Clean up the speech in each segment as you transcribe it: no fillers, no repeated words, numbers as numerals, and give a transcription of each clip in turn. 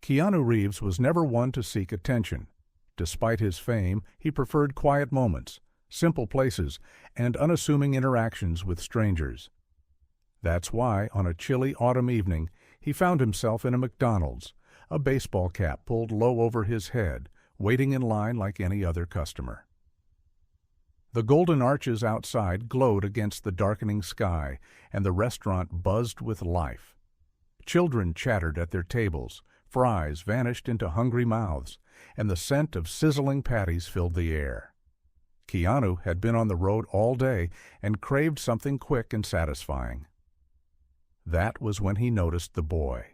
Keanu Reeves was never one to seek attention. Despite his fame, he preferred quiet moments, simple places, and unassuming interactions with strangers. That's why, on a chilly autumn evening, he found himself in a McDonald's, a baseball cap pulled low over his head, waiting in line like any other customer. The golden arches outside glowed against the darkening sky, and the restaurant buzzed with life. Children chattered at their tables, fries vanished into hungry mouths, and the scent of sizzling patties filled the air. Keanu had been on the road all day and craved something quick and satisfying. That was when he noticed the boy.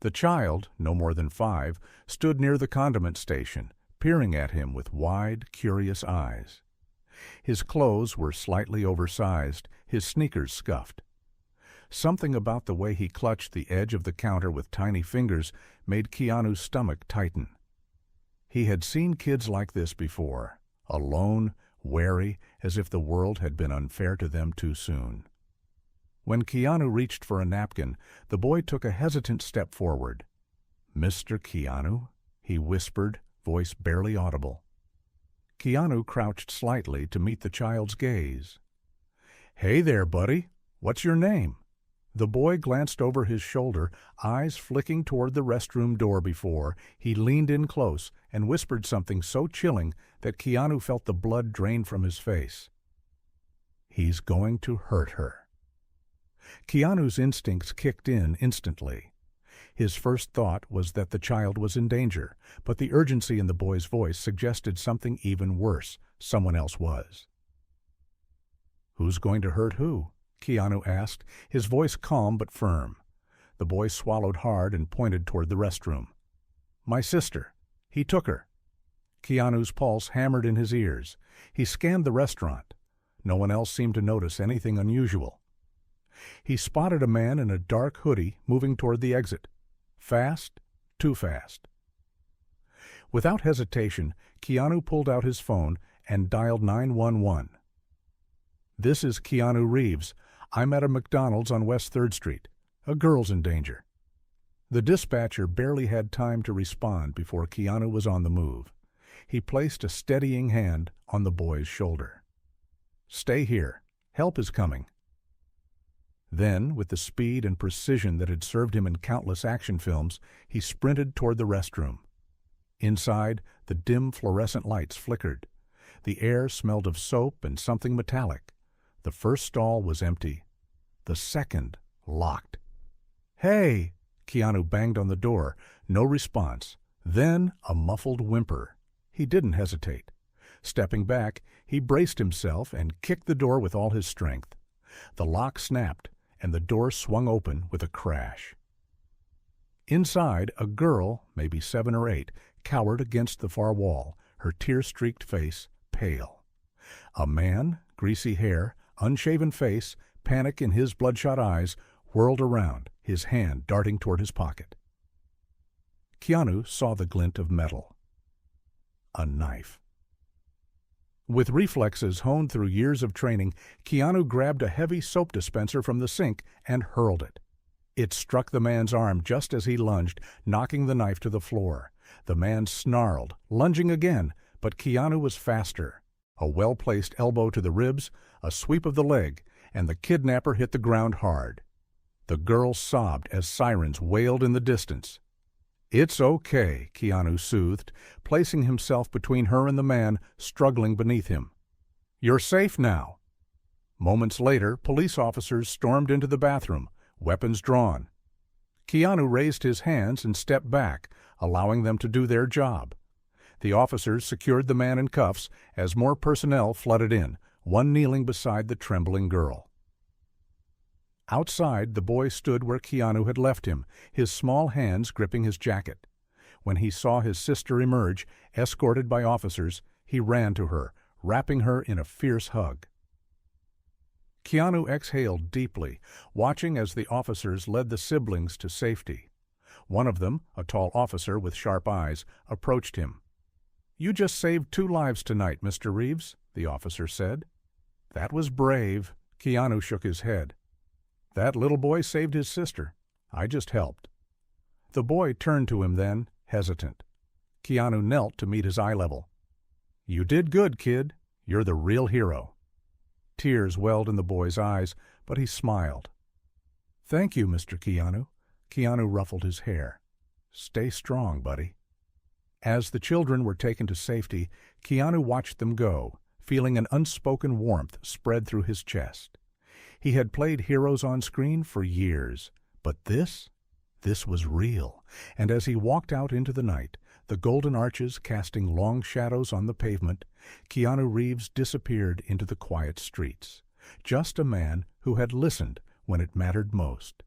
The child, no more than 5, stood near the condiment station, peering at him with wide, curious eyes. His clothes were slightly oversized, his sneakers scuffed. Something about the way he clutched the edge of the counter with tiny fingers made Keanu's stomach tighten. He had seen kids like this before, alone, wary, as if the world had been unfair to them too soon. When Keanu reached for a napkin, the boy took a hesitant step forward. "Mr. Keanu?" he whispered, voice barely audible. Keanu crouched slightly to meet the child's gaze. "Hey there, buddy. What's your name?" The boy glanced over his shoulder, eyes flicking toward the restroom door before he leaned in close and whispered something so chilling that Keanu felt the blood drain from his face. "He's going to hurt her." Keanu's instincts kicked in instantly. His first thought was that the child was in danger, but the urgency in the boy's voice suggested something even worse. Someone else was. "Who's going to hurt who?" Keanu asked, his voice calm but firm. The boy swallowed hard and pointed toward the restroom. "My sister. He took her." Keanu's pulse hammered in his ears. He scanned the restaurant. No one else seemed to notice anything unusual. He spotted a man in a dark hoodie moving toward the exit. Fast, too fast. Without hesitation, Keanu pulled out his phone and dialed 911. "This is Keanu Reeves. I'm at a McDonald's on West 3rd Street. A girl's in danger." The dispatcher barely had time to respond before Keanu was on the move. He placed a steadying hand on the boy's shoulder. "Stay here. Help is coming." Then, with the speed and precision that had served him in countless action films, he sprinted toward the restroom. Inside, the dim fluorescent lights flickered. The air smelled of soap and something metallic. The first stall was empty. The second, locked. "Hey!" Keanu banged on the door. No response. Then a muffled whimper. He didn't hesitate. Stepping back, he braced himself and kicked the door with all his strength. The lock snapped, and the door swung open with a crash. Inside, a girl, maybe 7 or 8, cowered against the far wall, her tear-streaked face pale. A man, greasy hair, unshaven face, panic in his bloodshot eyes, whirled around, his hand darting toward his pocket. Keanu saw the glint of metal. A knife. With reflexes honed through years of training, Keanu grabbed a heavy soap dispenser from the sink and hurled it. It struck the man's arm just as he lunged, knocking the knife to the floor. The man snarled, lunging again, but Keanu was faster. A well-placed elbow to the ribs, a sweep of the leg, and the kidnapper hit the ground hard. The girl sobbed as sirens wailed in the distance. "It's okay," Keanu soothed, placing himself between her and the man struggling beneath him. "You're safe now." Moments later, police officers stormed into the bathroom, weapons drawn. Keanu raised his hands and stepped back, allowing them to do their job. The officers secured the man in cuffs as more personnel flooded in, one kneeling beside the trembling girl. Outside, the boy stood where Keanu had left him, his small hands gripping his jacket. When he saw his sister emerge, escorted by officers, he ran to her, wrapping her in a fierce hug. Keanu exhaled deeply, watching as the officers led the siblings to safety. One of them, a tall officer with sharp eyes, approached him. "You just saved 2 lives tonight, Mr. Reeves," the officer said. "That was brave." Keanu shook his head. "That little boy saved his sister. I just helped." The boy turned to him then, hesitant. Keanu knelt to meet his eye level. "You did good, kid. You're the real hero." Tears welled in the boy's eyes, but he smiled. "Thank you, Mr. Keanu." Keanu ruffled his hair. "Stay strong, buddy." As the children were taken to safety, Keanu watched them go, feeling an unspoken warmth spread through his chest. He had played heroes on screen for years, but this was real, and as he walked out into the night, the golden arches casting long shadows on the pavement, Keanu Reeves disappeared into the quiet streets, just a man who had listened when it mattered most.